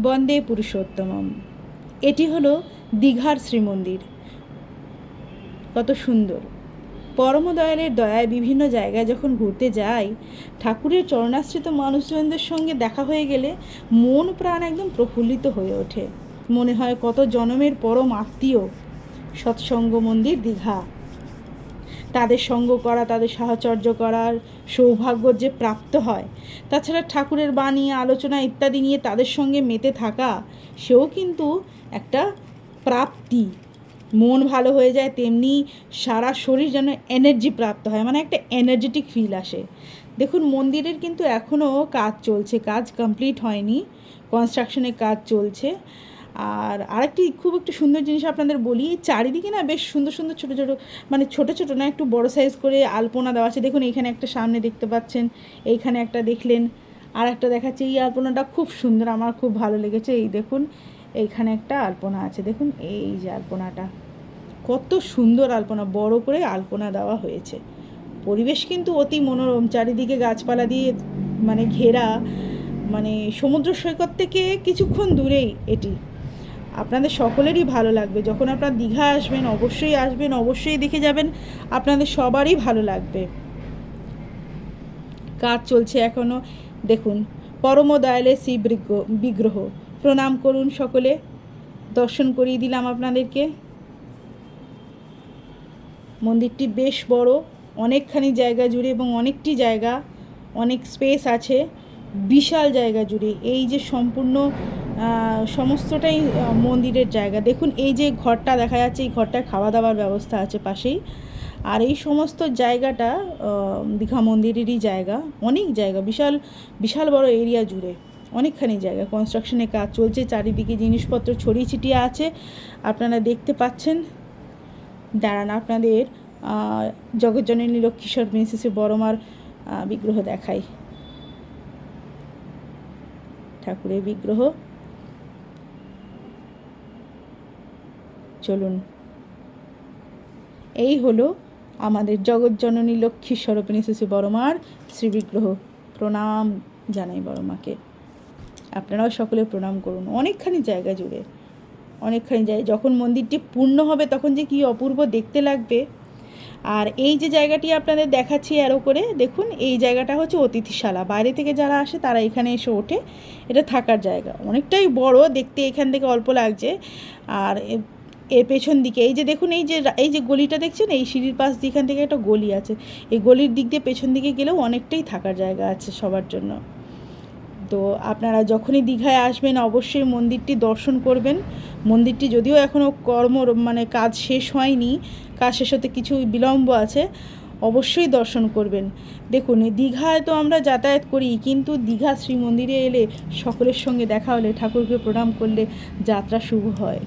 বন্দে পুরুষোত্তমম। এটি হলো দীঘার শ্রীমন্দির। কত সুন্দর! পরমদয়ালের দয়ায় বিভিন্ন জায়গায় যখন ঘুরতে যাই, ঠাকুরের চরণাশ্রিত মানুষজনদের সঙ্গে দেখা হয়ে গেলে মন প্রাণ একদম প্রফুল্লিত হয়ে ওঠে। মনে হয় কত জনমের পরম আত্মীয় সৎসঙ্গ মন্দির দীঘা। তাদের সঙ্গ করা, তাদের সাহচর্য করার সৌভাগ্য যে প্রাপ্ত হয়, তাছাড়া ঠাকুরের বাণী, আলোচনা ইত্যাদি নিয়ে তাদের সঙ্গে মেতে থাকা, সেও কিন্তু একটা প্রাপ্তি। মন ভালো হয়ে যায়, তেমনি সারা শরীর যেন এনার্জি প্রাপ্ত হয়, মানে একটা এনার্জেটিক ফিল আসে। দেখুন, মন্দিরের কিন্তু এখনও কাজ চলছে, কাজ কমপ্লিট হয়নি, কনস্ট্রাকশনের কাজ চলছে। আর আরেকটি খুব একটু সুন্দর জিনিস আপনাদের বলি, চারিদিকে না বেশ সুন্দর সুন্দর ছোটো ছোটো, মানে ছোটো ছোটো না, একটু বড় সাইজ করে আলপনা দেওয়া আছে। দেখুন, এইখানে একটা সামনে দেখতে পাচ্ছেন, এইখানে একটা দেখলেন, আর একটা দেখাচ্ছে। এই আলপনাটা খুব সুন্দর, আমার খুব ভালো লেগেছে। এই দেখুন, এইখানে একটা আলপনা আছে, দেখুন এই যে আলপনাটা, কত সুন্দর আলপনা, বড় করে আলপনা দেওয়া হয়েছে। পরিবেশ কিন্তু অতি মনোরম, চারিদিকে গাছপালা দিয়ে মানে ঘেরা, মানে সমুদ্র সৈকত থেকে কিছুক্ষণ দূরেই এটি। আপনাদের সকলেরই ভালো লাগবে। যখন আপনারা দীঘা আসবেন, অবশ্যই দেখে যাবেন, আপনাদের সবারই ভালো লাগবে। কাজ চলছে এখনও। দেখুন, পরম দয়ালের শ্রী বিগ্রহ, প্রণাম করুন সকলে। দর্শন করিয়ে দিলাম আপনাদেরকে। মন্দিরটি বেশ বড়, অনেকখানি জায়গা জুড়ে, এবং অনেকটি জায়গা, অনেক স্পেস আছে, বিশাল জায়গা জুড়ে। এই যে সম্পূর্ণ সমস্তটাই মন্দিরের জায়গা। দেখুন, এই যে ঘরটা দেখা যাচ্ছে, এই ঘরটায় খাওয়া দাওয়ার ব্যবস্থা আছে পাশেই। আর এই সমস্ত জায়গাটা দীঘা মন্দিরেরই জায়গা, অনেক জায়গা, বিশাল বিশাল বড় এরিয়া জুড়ে অনেকখানি জায়গা। কনস্ট্রাকশনের কাজ চলছে, চারিদিকে জিনিসপত্র ছড়িয়ে ছিটিয়ে আছে, আপনারা দেখতে পাচ্ছেন। দাঁড়ান, আপনাদের জগজ্জননী লক্ষ্মীশ্বর প্রিন্সেসের বড়মার বিগ্রহ দেখাই। ঠাকুরের বিগ্রহ, চলুন। এই হলো আমাদের জগজ্জননী লক্ষ্মীশ্বর প্রিন্সেসের বড়মার শ্রীবিগ্রহ। প্রণাম জানাই বড়মাকে। আপনারাও সকলে প্রণাম করুন। অনেকখানি জায়গা জুড়ে, অনেকখানি জায়গা। যখন মন্দিরটি পূর্ণ হবে তখন যে কী অপূর্ব দেখতে লাগবে। আর এই যে জায়গাটি আপনাদের দেখাচ্ছি অ্যারো করে, দেখুন এই জায়গাটা হচ্ছে অতিথিশালা। বাইরে থেকে যারা আসে তারা এখানে এসে ওঠে, এটা থাকার জায়গা। অনেকটাই বড়, দেখতে এখান থেকে অল্প লাগছে। আর এর পেছন দিকে এই যে দেখুন, এই যে গলিটা দেখছেন, এই সিঁড়ির পাশ দিয়ে এখান থেকে একটা গলি আছে। এই গলির দিক দিয়ে পেছন দিকে গেলেও অনেকটাই থাকার জায়গা আছে সবার জন্য। তো আপনারা যখনই দীঘায় আসবেন অবশ্যই মন্দিরটি দর্শন করবেন। মন্দিরটি যদিও এখনও কাজ শেষ হয়নি, কাজ শেষ হতে কিছু বিলম্ব আছে, অবশ্যই দর্শন করবেন। দেখুন, দীঘায় তো আমরা যাতায়াত করি, কিন্তু দীঘা শ্রী মন্দিরে এলে সকলের সঙ্গে দেখা হলে, ঠাকুরকে প্রণাম করলে যাত্রা শুভ হয়।